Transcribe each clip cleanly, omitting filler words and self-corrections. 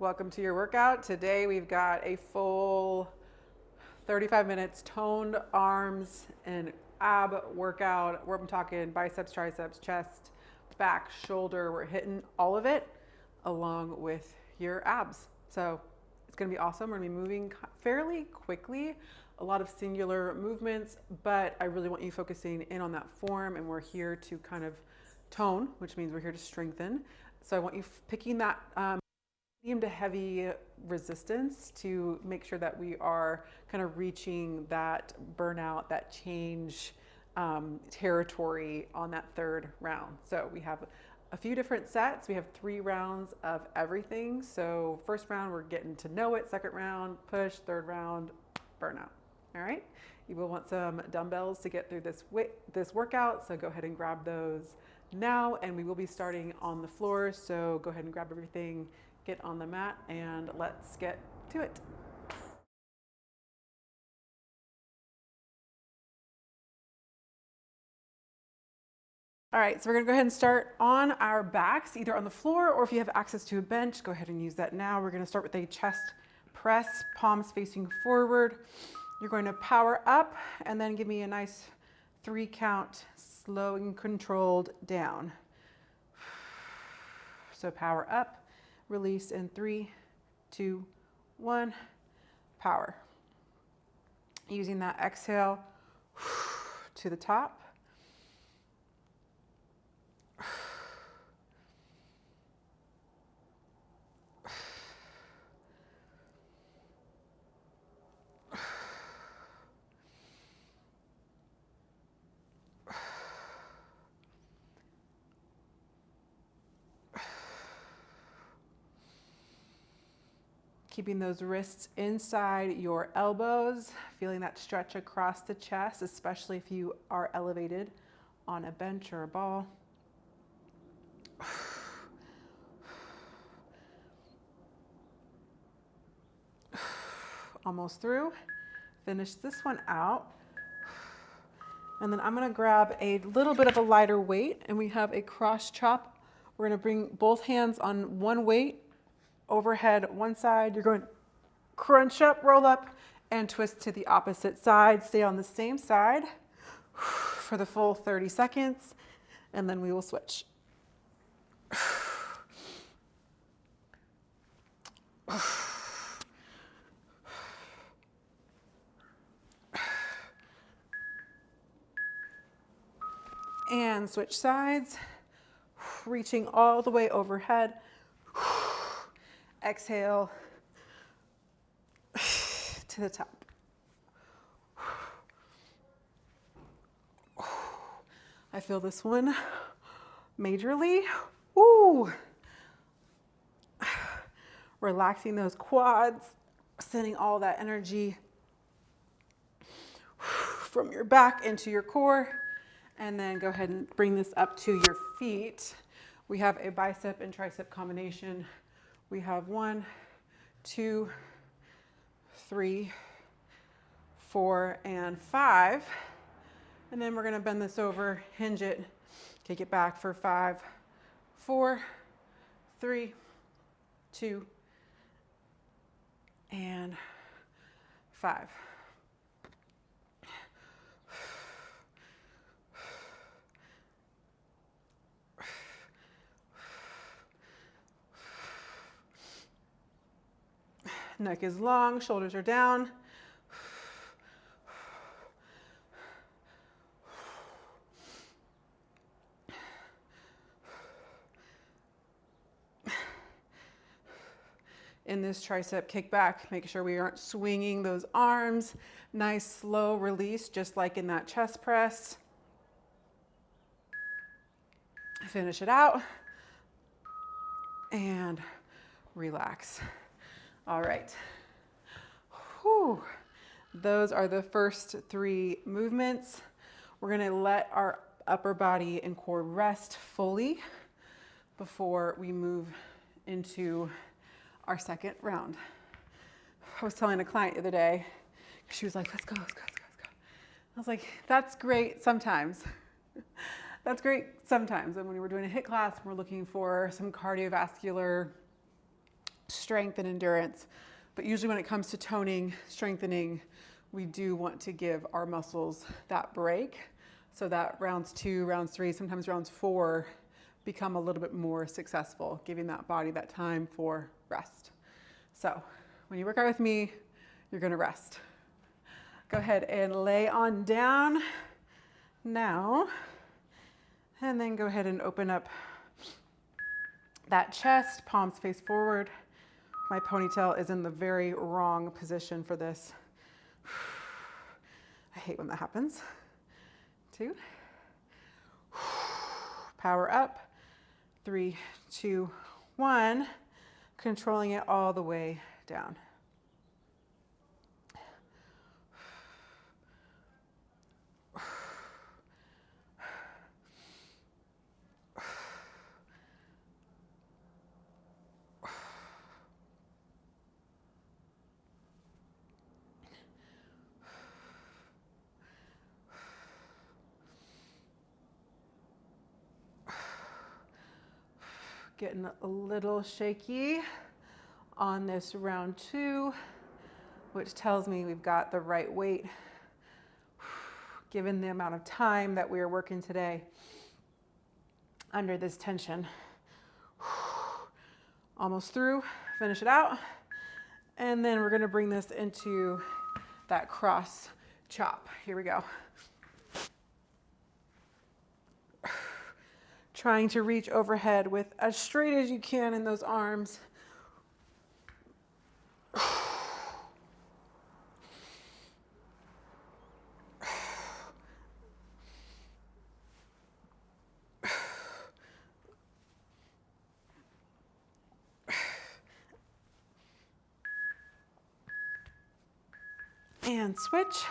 Welcome to your workout. Today we've got a full 35 minutes toned arms and ab workout. I'm talking biceps, triceps, chest, back, shoulder. We're hitting all of it along with your abs. So it's gonna be awesome. We're gonna be moving fairly quickly, a lot of singular movements, but I really want you focusing in on that form, and we're here to kind of tone, which means we're here to strengthen. So I want you picking that medium to heavy resistance to make sure that we are kind of reaching that burnout, that change territory on that third round. So we have a few different sets. We have 3 rounds of everything. So first round, we're getting to know it. Second round, push. Third round, burnout. All right. You will want some dumbbells to get through this workout. So go ahead and grab those now, and we will be starting on the floor. So go ahead and grab everything, get on the mat, and let's get to it. All right, so we're gonna go ahead and start on our backs, either on the floor or if you have access to a bench, go ahead and use that now. We're gonna start with a chest press, palms facing forward. You're going to power up and then give me a nice 3 count, slow and controlled down. So power up, release in 3, 2, 1, power. Using that exhale to the top. Keeping those wrists inside your elbows, feeling that stretch across the chest, especially if you are elevated on a bench or a ball. Almost through. Finish this one out. And then I'm gonna grab a little bit of a lighter weight, and we have a cross chop. We're gonna bring both hands on one weight, overhead one side. You're going to crunch up, roll up, and twist to the opposite side. Stay on the same side for the full 30 seconds, and then we will switch. And switch sides, reaching all the way overhead. Exhale to the top. I feel this one majorly. Woo! Relaxing those quads, sending all that energy from your back into your core. And then go ahead and bring this up to your feet. We have a bicep and tricep combination. We have 1, 2, 3, 4, and 5. And then we're gonna bend this over, hinge it, take it back for 5, 4, 3, 2, and 5. Neck is long, shoulders are down. In this tricep kickback, make sure we aren't swinging those arms. Nice slow release, just like in that chest press. Finish it out and relax. All right. Whew. Those are the first 3 movements. We're gonna let our upper body and core rest fully before we move into our second round. I was telling a client the other day, she was like, let's go, let's go, let's go, let's go. I was like, that's great sometimes. That's great sometimes. And when we were doing a HIIT class, we're looking for some cardiovascular strength and endurance. But usually when it comes to toning, strengthening, we do want to give our muscles that break so that rounds 2, rounds 3, sometimes rounds 4 become a little bit more successful, giving that body that time for rest. So when you work out with me, you're gonna rest. Go ahead and lay on down now, and then go ahead and open up that chest, palms face forward. My ponytail is in the very wrong position for this. I hate when that happens. 2. Power up. 3, 2, 1. Controlling it all the way down. Getting a little shaky on this round 2, which tells me we've got the right weight given the amount of time that we are working today under this tension. Almost through, finish it out. And then we're gonna bring this into that cross chop. Here we go. Trying to reach overhead with as straight as you can in those arms. And switch.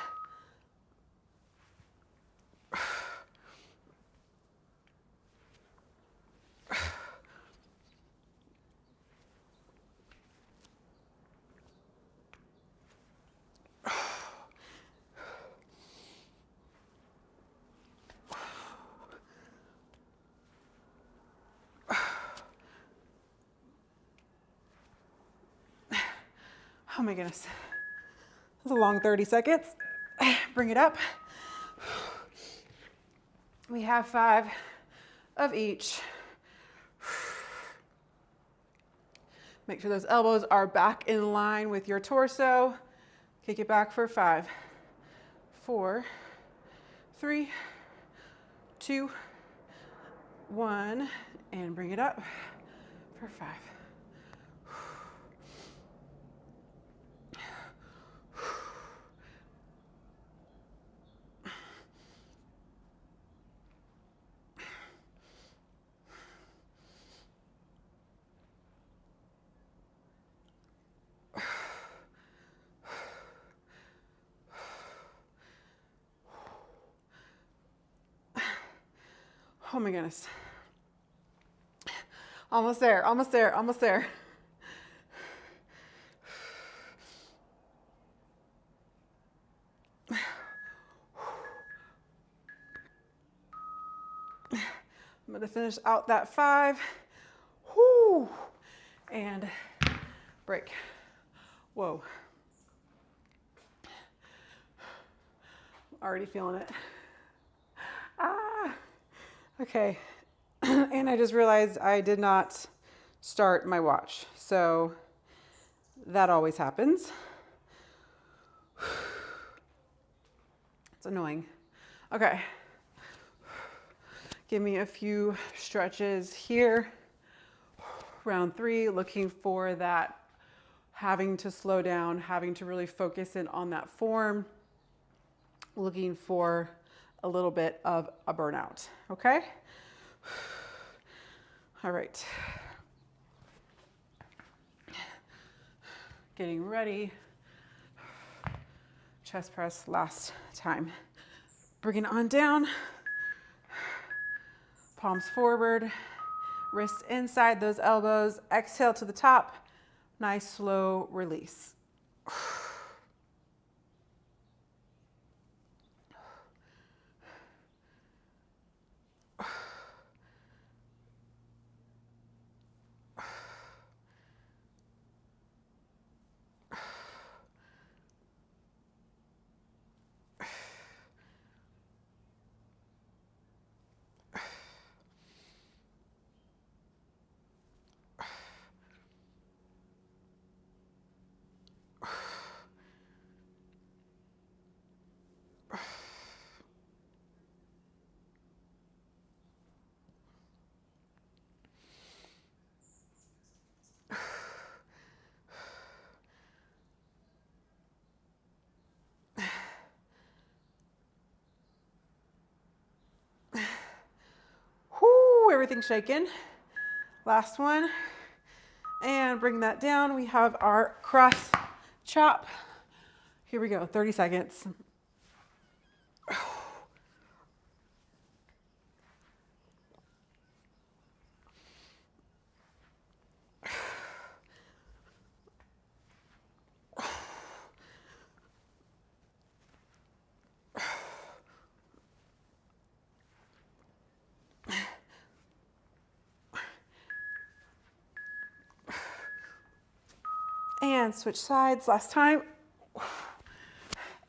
Oh my goodness. That's a long 30 seconds. Bring it up. We have 5 of each. Make sure those elbows are back in line with your torso. Kick it back for 5, 4, 3, 2, 1, and bring it up for 5. Oh my goodness. Almost there, almost there, almost there. I'm gonna finish out that 5. Whoo, and break. Whoa. Already feeling it. Ah. Okay, and I just realized I did not start my watch, so that always happens. It's annoying. Okay, give me a few stretches here. Round 3, looking for that, having to slow down, having to really focus in on that form, looking for a little bit of a burnout, okay? All right. Getting ready. Chest press last time. Bring it on down. Palms forward. Wrists inside those elbows. Exhale to the top. Nice slow release. everything shaken. Last one. And bring that down. We have our cross chop. Here we go, 30 seconds. And switch sides. Last time.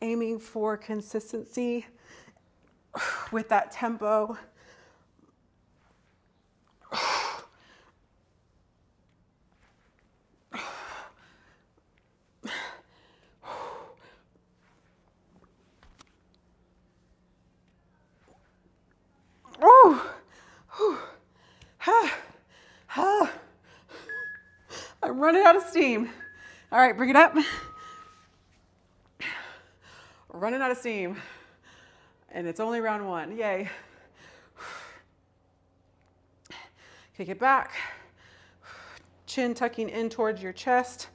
Aiming for consistency with that tempo. Oh, I'm running out of steam. All right, bring it up. Running out of steam. And it's only round one, yay. Kick it back. Chin tucking in towards your chest.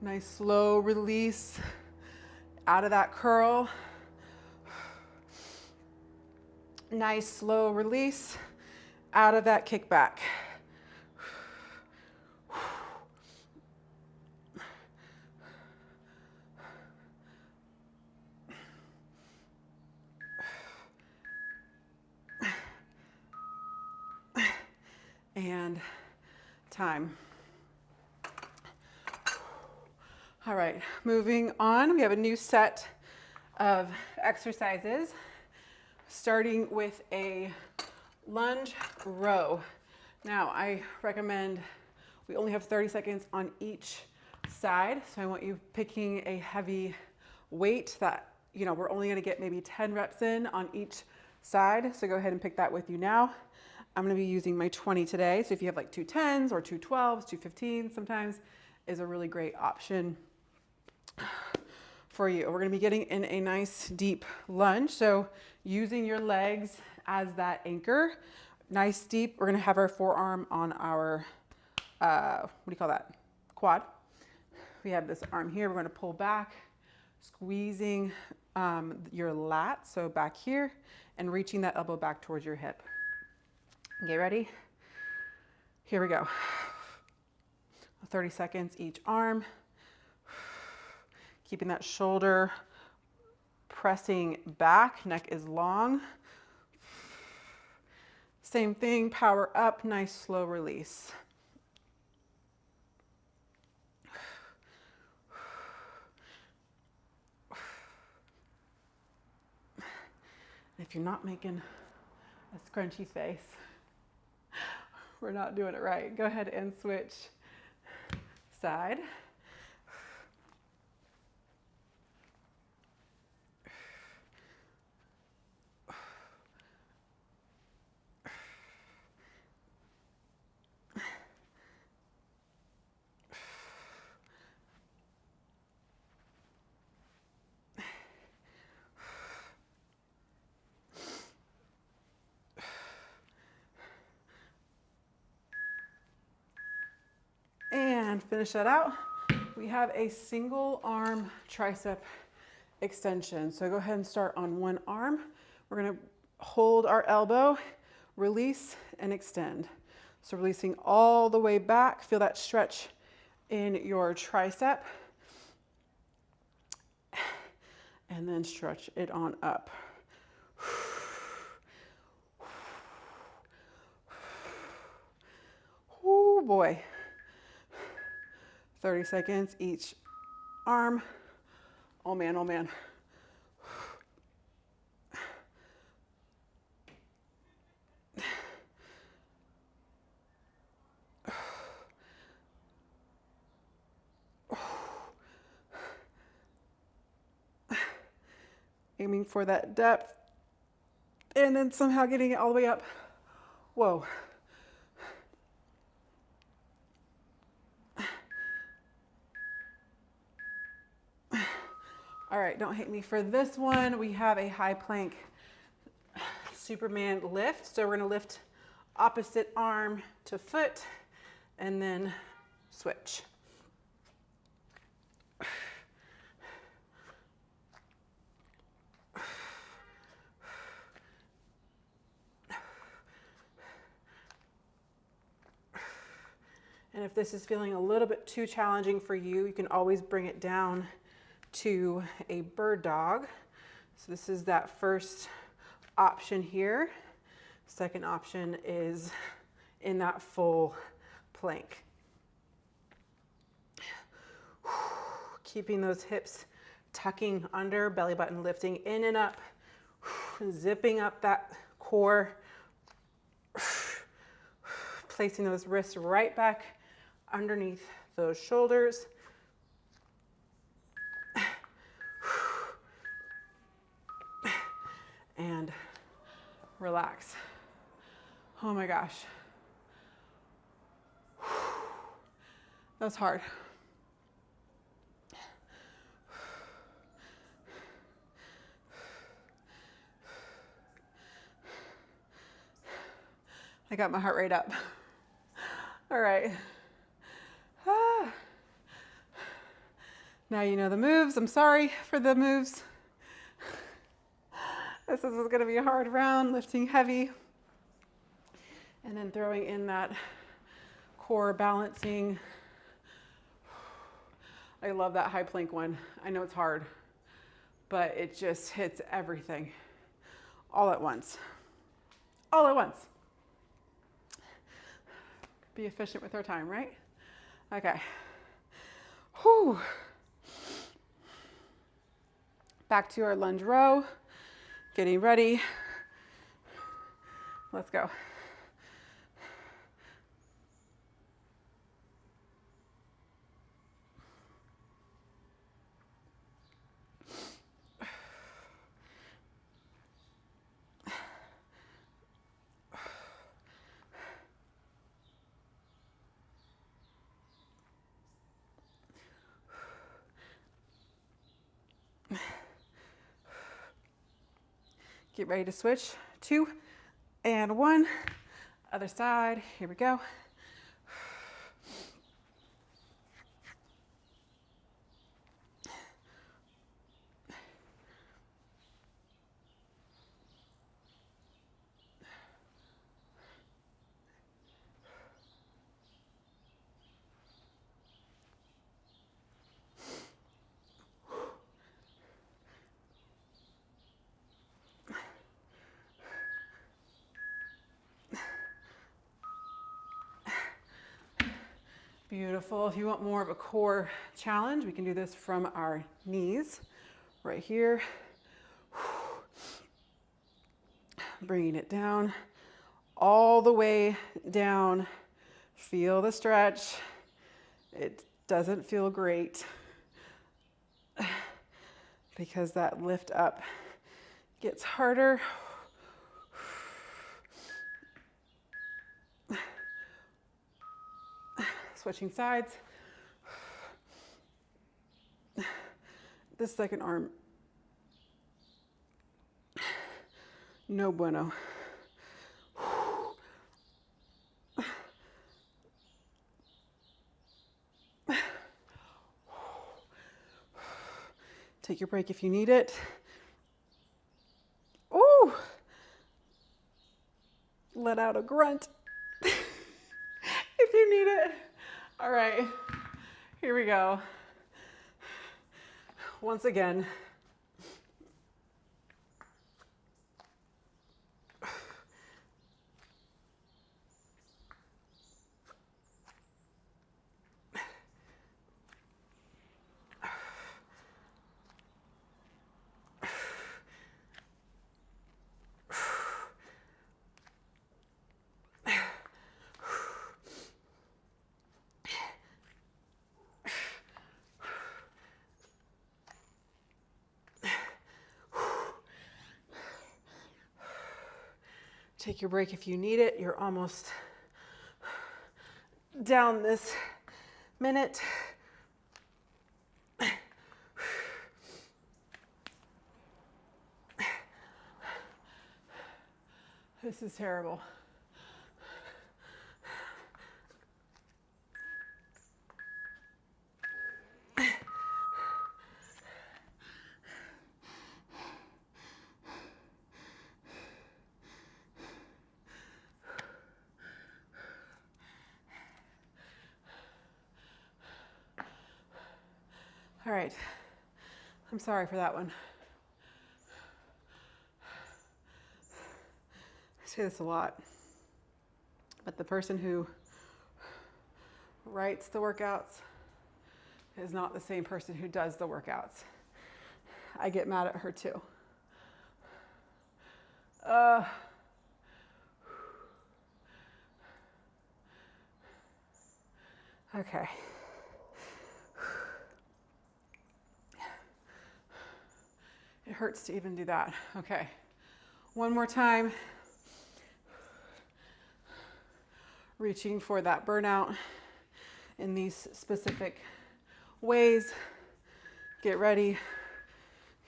Nice slow release out of that curl. Nice slow release out of that kickback. And time. All right, moving on. We have a new set of exercises, starting with a lunge row. Now, I recommend we only have 30 seconds on each side, so I want you picking a heavy weight that, you know, we're only gonna get maybe 10 reps in on each side, so go ahead and pick that with you now. I'm gonna be using my 20 today, so if you have like 2 10s or 2 12s, 2 15s sometimes is a really great option for you. We're gonna be getting in a nice deep lunge, so using your legs as that anchor, nice deep. We're gonna have our forearm on our, what do you call that? Quad. We have this arm here, we're gonna pull back, squeezing your lat, so back here, and reaching that elbow back towards your hip. Get ready? Here we go. 30 seconds each arm. Keeping that shoulder pressing back, neck is long. Same thing, power up, nice slow release. If you're not making a scrunchy face, we're not doing it right. Go ahead and switch side. And finish that out. We have a single arm tricep extension. So go ahead and start on one arm. We're gonna hold our elbow, release and extend. So releasing all the way back, feel that stretch in your tricep. And then stretch it on up. Oh boy. 30 seconds each arm. Oh man, oh man. aiming for that depth, and then somehow getting it all the way up. Whoa. All right, don't hate me for this one. We have a high plank Superman lift. So we're gonna lift opposite arm to foot and then switch. And if this is feeling a little bit too challenging for you, you can always bring it down to a bird dog. So this is that first option here. Second option is in that full plank. Keeping those hips tucking under, belly button lifting in and up, zipping up that core, placing those wrists right back underneath those shoulders. And relax. Oh my gosh. That was hard. I got my heart rate up. All right. Now you know the moves. I'm sorry for the moves. This is going to be a hard round, lifting heavy. And then throwing in that core balancing. I love that high plank one. I know it's hard, but it just hits everything all at once. All at once. Be efficient with our time, right? Okay. Whew. Back to our lunge row. Getting ready. Let's go. Get ready to switch. 2 and 1. Other side. Here we go. Beautiful. If you want more of a core challenge, we can do this from our knees right here. Bringing it down, all the way down. Feel the stretch. It doesn't feel great because that lift up gets harder. Switching sides. This second arm, no bueno. Take your break if you need it. Ooh! Let out a grunt if you need it. All right, here we go. Once again. Take your break if you need it. You're almost down this minute. This is terrible. All right, I'm sorry for that one. I say this a lot, but the person who writes the workouts is not the same person who does the workouts. I get mad at her too. Okay. It hurts to even do that. Okay. One more time. Reaching for that burnout in these specific ways. Get ready.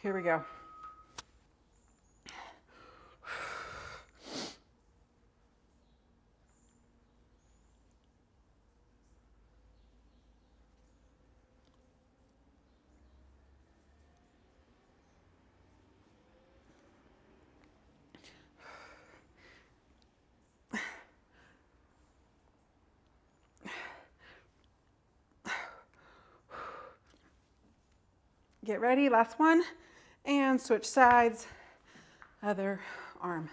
Here we go. Get ready, last one, and switch sides, other arm.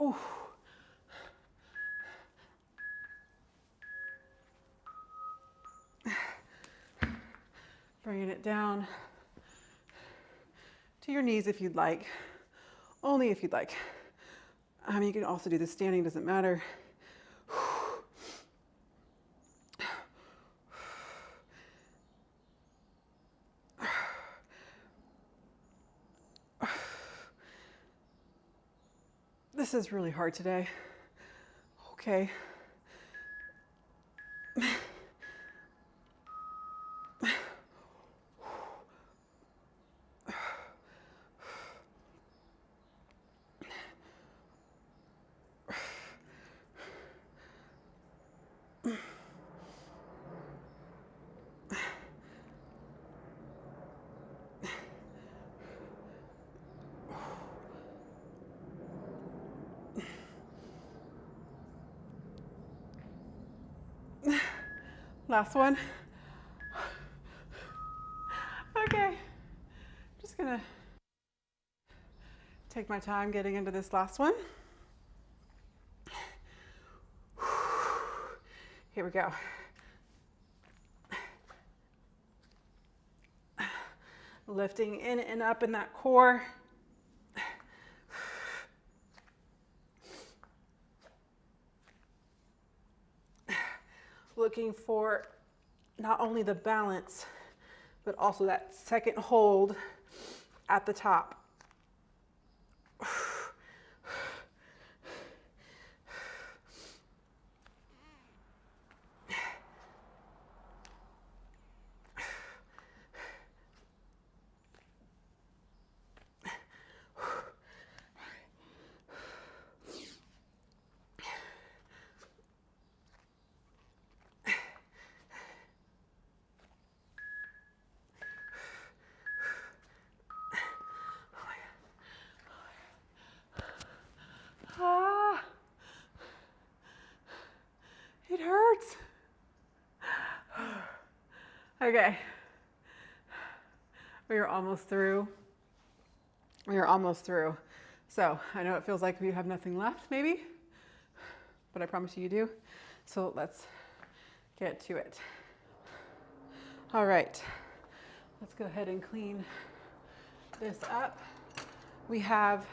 Ooh. Bringing it down to your knees if you'd like, only if you'd like. You can also do this standing, doesn't matter. This is really hard today. Okay. Last one. Okay, just gonna take my time getting into this last one. Here we go. Lifting in and up in that core. Looking for not only the balance, but also that second hold at the top. It hurts. Okay. We are almost through. We are almost through. So I know it feels like we have nothing left, maybe, but I promise you do. So let's get to it. All right, let's go ahead and clean this up. We have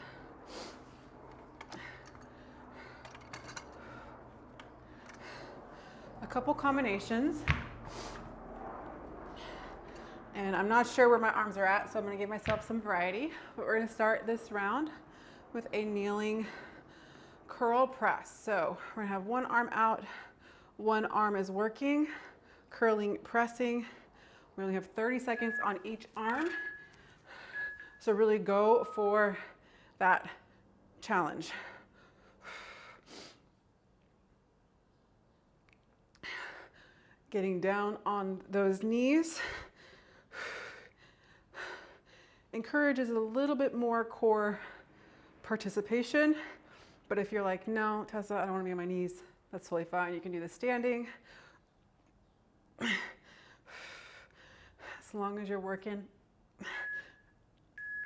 a couple combinations, and I'm not sure where my arms are at, so I'm gonna give myself some variety, but we're gonna start this round with a kneeling curl press. So we're gonna have one arm out, one arm is working, curling, pressing. We only have 30 seconds on each arm. So really go for that challenge. Getting down on those knees. Encourages a little bit more core participation, but if you're like, no, Tessa, I don't want to be on my knees, that's totally fine. You can do the standing. As long as you're working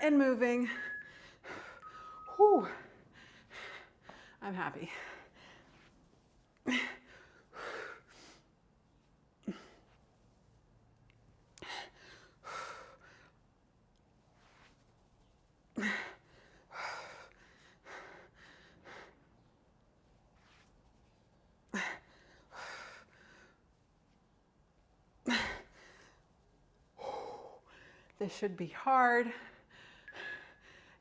and moving. Whew. I'm happy. This should be hard.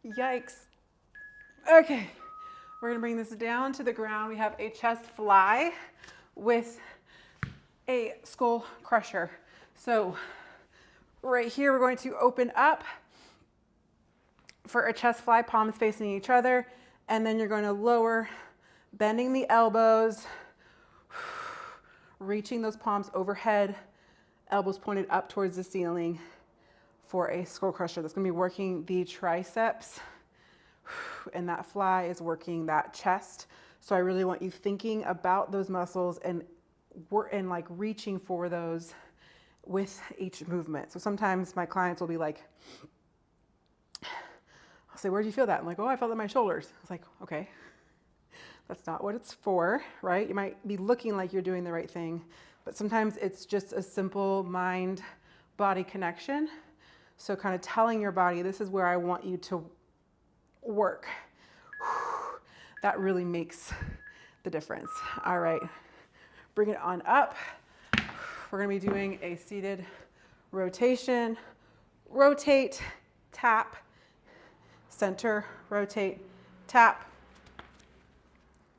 Yikes. Okay, we're gonna bring this down to the ground. We have a chest fly with a skull crusher. So right here, we're going to open up for a chest fly, palms facing each other, and then you're going to lower, bending the elbows, reaching those palms overhead, elbows pointed up towards the ceiling for a skull crusher. That's gonna be working the triceps, and that fly is working that chest. So I really want you thinking about those muscles and like reaching for those with each movement. So sometimes my clients will be like, I'll say, where do you feel that? I'm like, oh, I felt it in my shoulders. I was like, okay, that's not what it's for, right? You might be looking like you're doing the right thing, but sometimes it's just a simple mind-body connection. So kind of telling your body, this is where I want you to work. That really makes the difference. All right, bring it on up. We're gonna be doing a seated rotation. Rotate, tap, center, rotate, tap,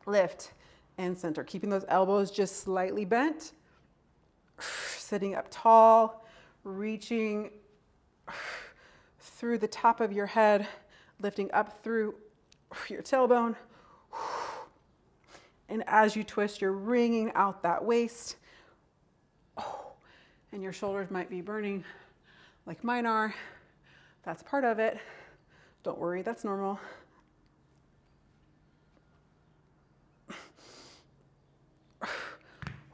lift, and center. Keeping those elbows just slightly bent. Sitting up tall, reaching through the top of your head, lifting up through your tailbone. And as you twist, you're wringing out that waist. And your shoulders might be burning like mine are. That's part of it. Don't worry, that's normal.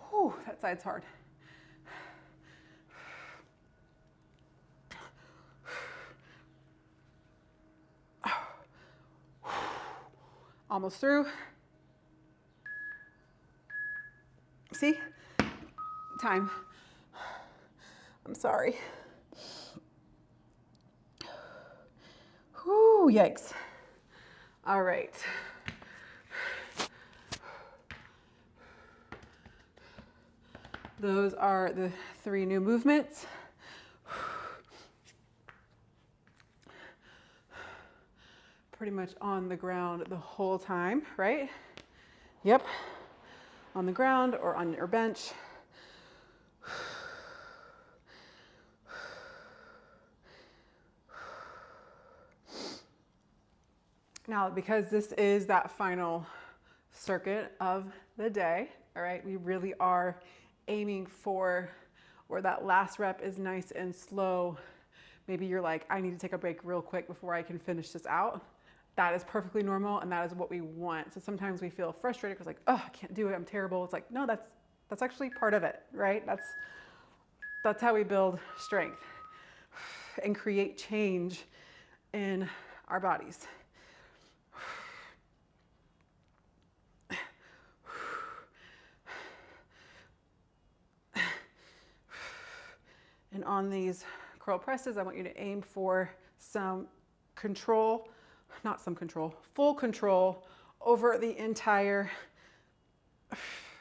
Whew, that side's hard. Almost through. See? Time. I'm sorry. Whoo, yikes. All right. Those are the 3 new movements. Pretty much on the ground the whole time, right? Yep. On the ground or on your bench. Now, because this is that final circuit of the day, all right, we really are aiming for where that last rep is nice and slow. Maybe you're like, I need to take a break real quick before I can finish this out. That is perfectly normal, and that is what we want. So sometimes we feel frustrated because like, oh, I can't do it, I'm terrible. It's like, no, that's actually part of it, right? That's how we build strength and create change in our bodies. And on these curl presses, I want you to aim for some control, not some control, full control over the entire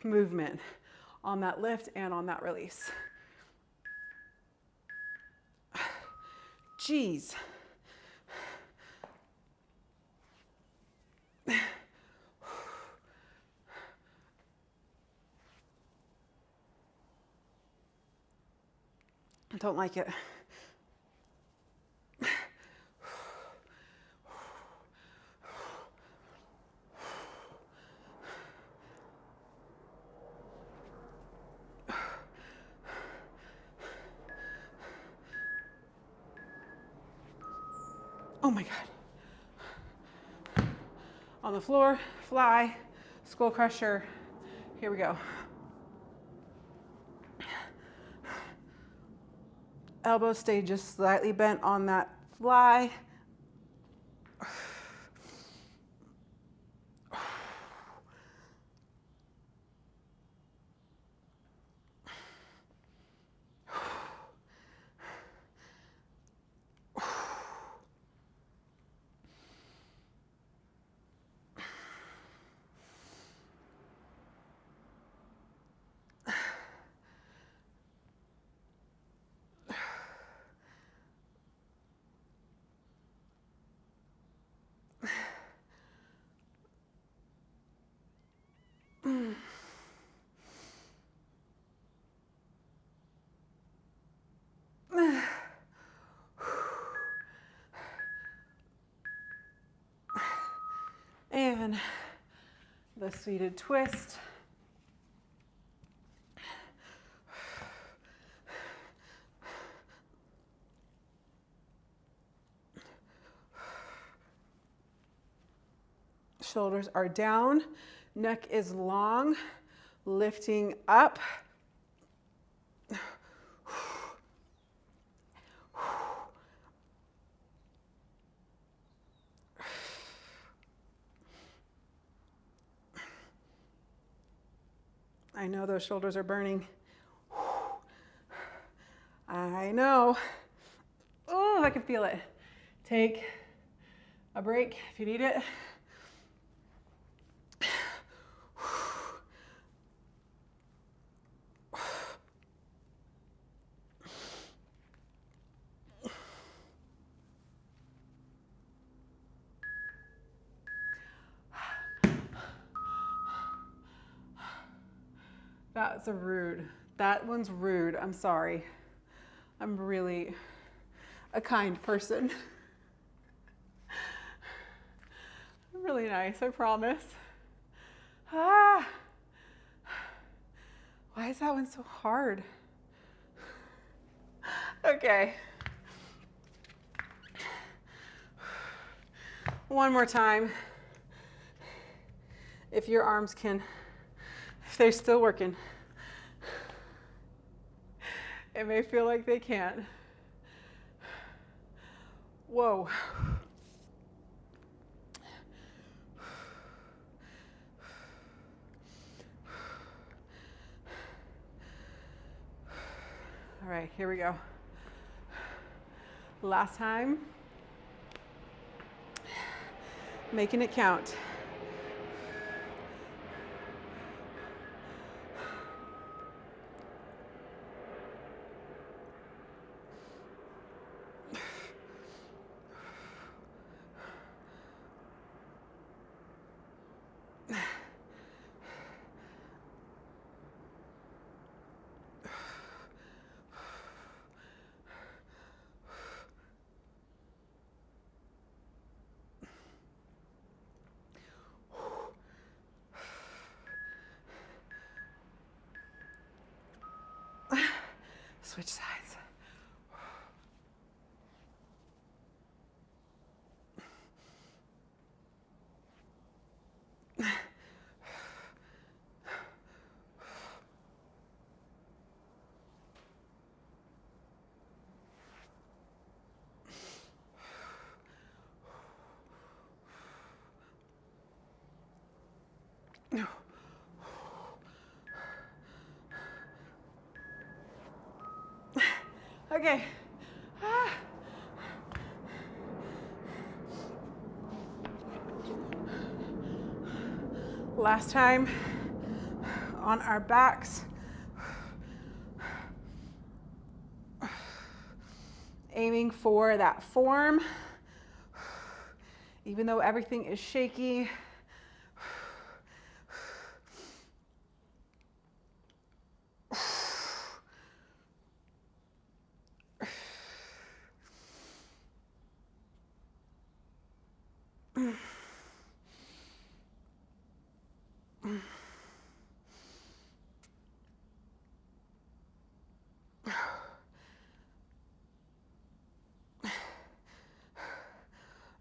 movement on that lift and on that release. Jeez. I don't like it. Oh my God. On the floor, fly, skull crusher. Here we go. Elbows stay just slightly bent on that fly. And the seated twist. Shoulders are down, neck is long, lifting up. I know those shoulders are burning. I know. Oh, I can feel it. Take a break if you need it. That's a rude. That one's rude. I'm sorry. I'm really a kind person. Really nice, I promise. Ah. Why is that one so hard? Okay. One more time. If your arms can, if they're still working. It may feel like they can't. Whoa. All right, here we go. Last time. Making it count. Switch sides. Okay. Ah. Last time on our backs. Aiming for that form, even though everything is shaky.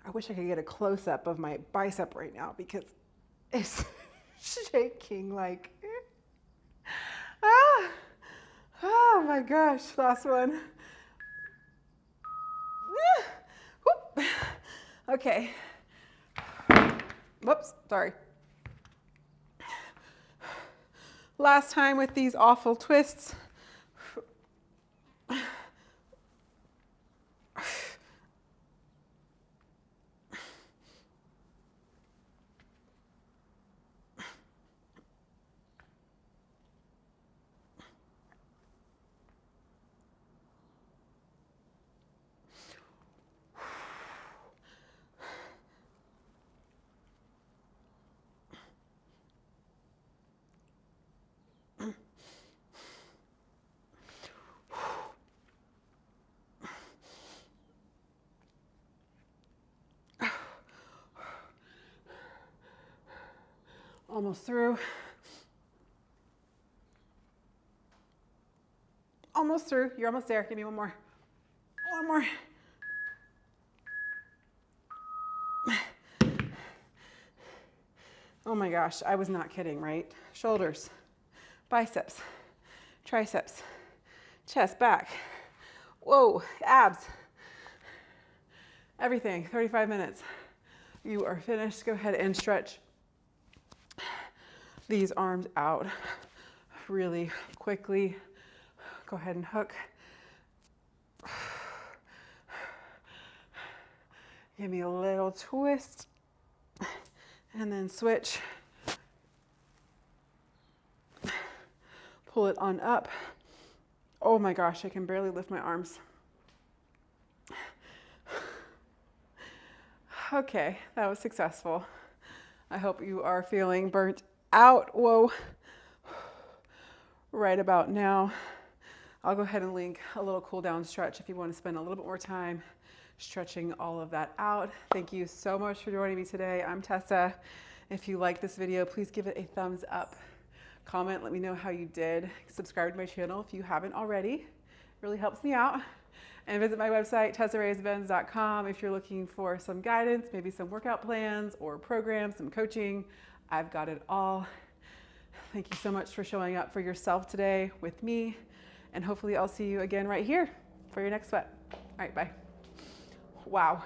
I wish I could get a close-up of my bicep right now because it's shaking like, ah, oh my gosh, last one. Whoop. Okay. Whoops, sorry. Last time with these awful twists. Almost through. Almost through. You're almost there. Give me one more. One more. Oh my gosh, I was not kidding, right? Shoulders, biceps, triceps, chest, back. Whoa, abs. Everything, 35 minutes. You are finished. Go ahead and stretch these arms out really quickly. Go ahead and hook. Give me a little twist and then switch. Pull it on up. Oh my gosh, I can barely lift my arms. Okay, that was successful. I hope you are feeling burnt out. Whoa. Right about now. I'll go ahead and link a little cool down stretch if you want to spend a little bit more time stretching all of that out. Thank you so much for joining me today. I'm Tessa. If you like this video, please give it a thumbs up. Comment, let me know how you did. Subscribe to my channel if you haven't already. It really helps me out. And visit my website, tessareyesbenz.com, if you're looking for some guidance, maybe some workout plans or programs, some coaching. I've got it all. Thank you so much for showing up for yourself today with me. And hopefully I'll see you again right here for your next sweat. All right, bye. Wow.